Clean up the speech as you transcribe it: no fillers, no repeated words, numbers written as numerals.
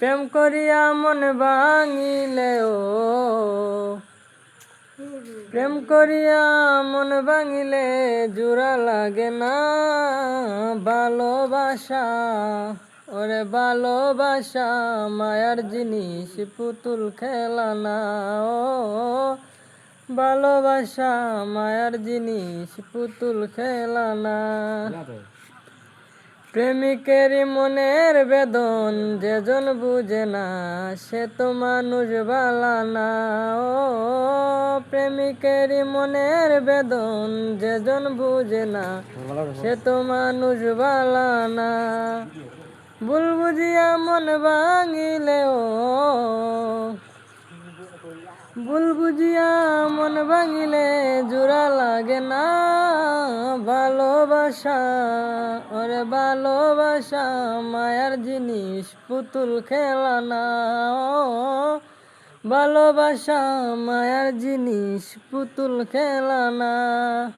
প্রেম করিয়া মন ভাঙিলেও, প্রেম করিয়া মন ভাঙিলে জোড়া লাগে না। ভালোবাসা ওরে ভালোবাসা মায়ার জিনিস, পুতুল খেলা না। ও ভালোবাসা মায়ার জিনিস, পুতুল খেলা না। প্রেমিকের মনের বেদন যেজন বুঝে না, সে তো মানুষ ভালা না। ও প্রেমিকের মনের বেদন যেজন বুঝে না, সে তো মানুষ ভালা না। ভুল বুঝিয়া মন ভাঙিলেও, ভুল বুঝিয়া মন ভাঙিলে জোড়া লাগে না। ভালোবাসা ওরে ভালোবাসা মায়ার জিনিস, পুতুল খেলা না। ভালোবাসা মায়ার জিনিস, পুতুল খেলা না।